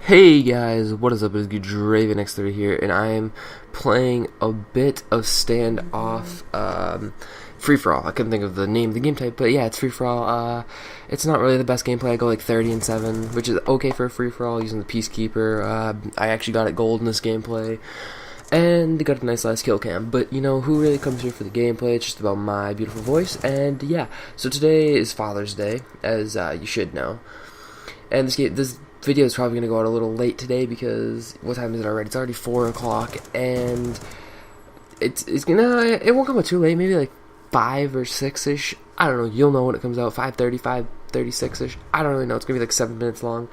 Hey guys, what is up? It's Draven X30 here, and I am playing a bit of standoff free-for-all. I couldn't think of the name of the game type, but yeah, it's free-for-all. It's not really the best gameplay. I go like 30-7, which is okay for a free-for-all using the Peacekeeper. I actually got it gold in this gameplay, and got a nice last kill cam. But you know, who really comes here for the gameplay? It's just about my beautiful voice, and yeah. So today is Father's Day, as you should know, and this video is probably going to go out a little late today because what time is it already? It's already 4 o'clock, and it won't come out too late. Maybe like 5 or 6ish. I don't know. You'll know when it comes out. 5:30, 5:36ish. I don't really know. It's gonna be like 7 minutes long.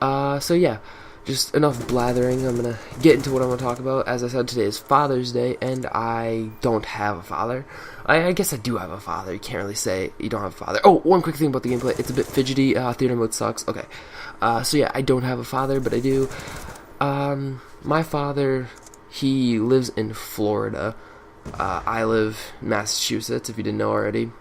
So yeah, just enough blathering. I'm gonna get into what I'm gonna talk about. As I said, today is Father's Day, and I don't have a father. I guess I do have a father. You can't really say you don't have a father. Oh, one quick thing about the gameplay. It's a bit fidgety. Theater mode sucks. Okay. So yeah, I don't have a father, but I do. My father, he lives in Florida. I live in Massachusetts, if you didn't know already.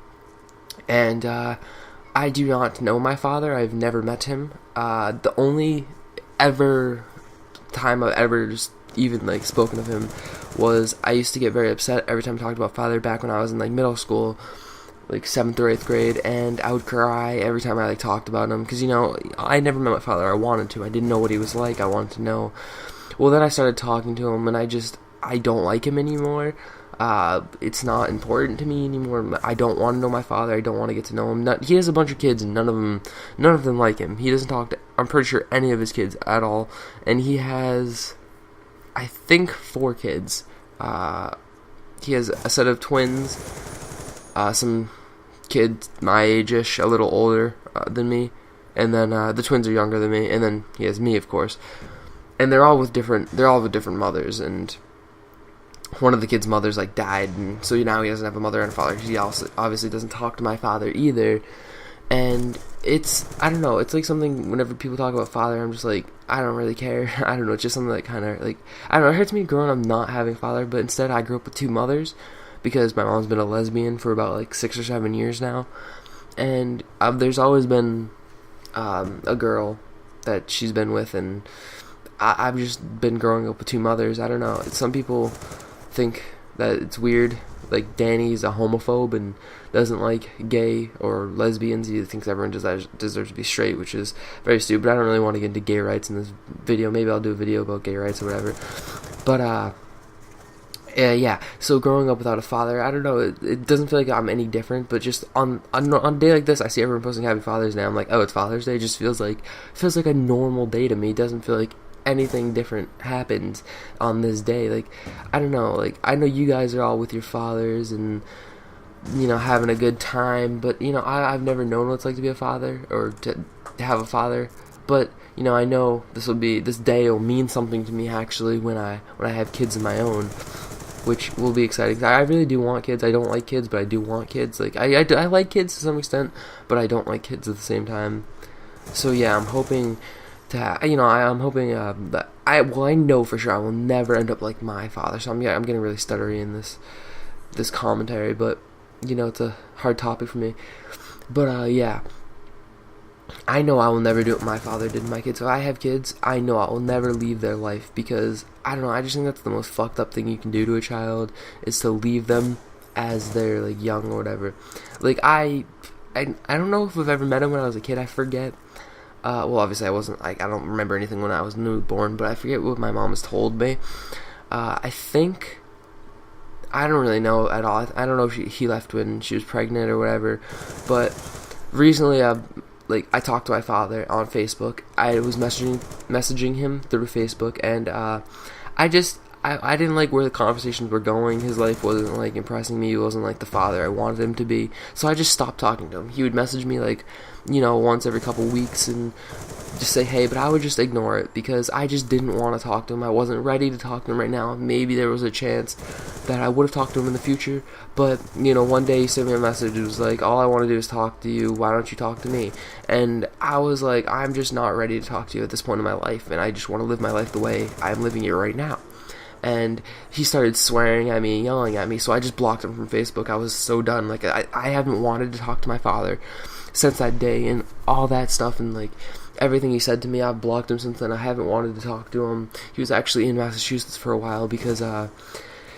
And I do not know my father. I've never met him. The only time I've ever just even like spoken of him was I used to get very upset every time I talked about father back when I was in like middle school, like 7th or 8th grade, and I would cry every time I like talked about him, because you know, I never met my father. I wanted to. I didn't know what he was like. I wanted to know. Well, then I started talking to him, and I don't like him anymore. It's not important to me anymore. I don't want to know my father. I don't want to get to know him. He has a bunch of kids, and none of them like him. He doesn't talk to, I'm pretty sure, any of his kids at all, and he has, I think, 4 kids. He has a set of twins, some kid my age-ish, a little older than me, and then the twins are younger than me, and then he has me, of course. And they're all with different mothers, and one of the kids' mothers like died, and so now he doesn't have a mother and a father. He also obviously doesn't talk to my father either. And I don't know, it's like something, whenever people talk about father, I'm just like, I don't really care. I don't know, it's just something that kind of, like, I don't know, it hurts me growing up not having a father, but instead I grew up with 2 mothers, because my mom's been a lesbian for about, like, 6 or 7 years now, and there's always been a girl that she's been with, and I've just been growing up with 2 mothers. I don't know, some people think that it's weird, like Danny's a homophobe and doesn't like gay or lesbians. He thinks everyone deserves to be straight, which is very stupid. I don't really want to get into gay rights in this video. Maybe I'll do a video about gay rights or whatever. But yeah. So growing up without a father, I don't know. It doesn't feel like I'm any different. But just on a day like this, I see everyone posting Happy Father's Day. I'm like, oh, it's Father's Day. It just feels like a normal day to me. It doesn't feel like anything different happens on this day. Like, I don't know, like, I know you guys are all with your fathers and, you know, having a good time, but, you know, I've never known what it's like to be a father, or to have a father, but, you know, I know this day will mean something to me, actually, when I have kids of my own, which will be exciting. I really do want kids. I don't like kids, but I do want kids. Like, I like kids to some extent, but I don't like kids at the same time. So yeah, I'm hoping I'm hoping that I know for sure I will never end up like my father. So I'm getting really stuttery in this commentary, but you know, it's a hard topic for me. But yeah, I know I will never do what my father did to my kids. So if I have kids, I know I will never leave their life, because I don't know, I just think that's the most fucked up thing you can do to a child, is to leave them as they're like young or whatever. Like I don't know if I've ever met him when I was a kid. I forget. Well, obviously I wasn't, like, I don't remember anything when I was newborn, but I forget what my mom has told me. I think, I don't really know at all. I don't know if he left when she was pregnant or whatever, but recently, I talked to my father on Facebook. I was messaging him through Facebook, and I didn't like where the conversations were going. His life wasn't like impressing me. He wasn't like the father I wanted him to be. So I just stopped talking to him. He would message me like, you know, once every couple weeks and just say hey, but I would just ignore it, because I just didn't want to talk to him. I wasn't ready to talk to him right now. Maybe there was a chance that I would have talked to him in the future, but, you know, one day he sent me a message. It was like, all I want to do is talk to you. Why don't you talk to me? And I was like, I'm just not ready to talk to you at this point in my life, and I just want to live my life the way I'm living it right now. And he started swearing at me, yelling at me, so I just blocked him from Facebook. I was so done. Like, I haven't wanted to talk to my father since that day, and all that stuff, and like, everything he said to me, I've blocked him since then. I haven't wanted to talk to him. He was actually in Massachusetts for a while because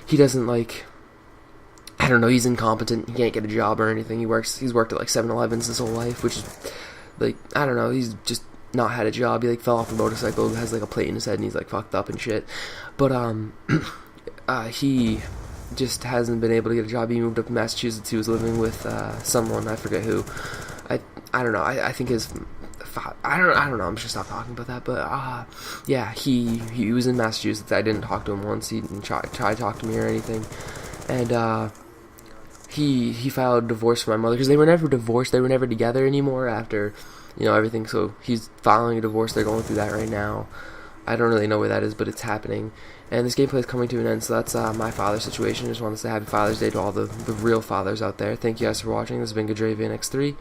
he doesn't like, I don't know, he's incompetent. He can't get a job or anything. He's worked at like 7-Elevens his whole life, which is like, I don't know, he's just not had a job. He like fell off a motorcycle, has like a plate in his head, and he's like fucked up and shit. But he just hasn't been able to get a job. He moved up to Massachusetts. He was living with someone, I forget who. I don't know. I think his I don't know. I'm just stop talking about that. But yeah, he was in Massachusetts. I didn't talk to him once. He didn't try to talk to me or anything. And he filed a divorce for my mother because they were never divorced. They were never together anymore after, you know, everything. So he's filing a divorce. They're going through that right now. I don't really know where that is, but it's happening. And this gameplay is coming to an end, so that's my father situation. I just want to say Happy Father's Day to all the real fathers out there. Thank you guys for watching. This has been Gadravian X3.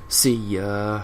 See ya.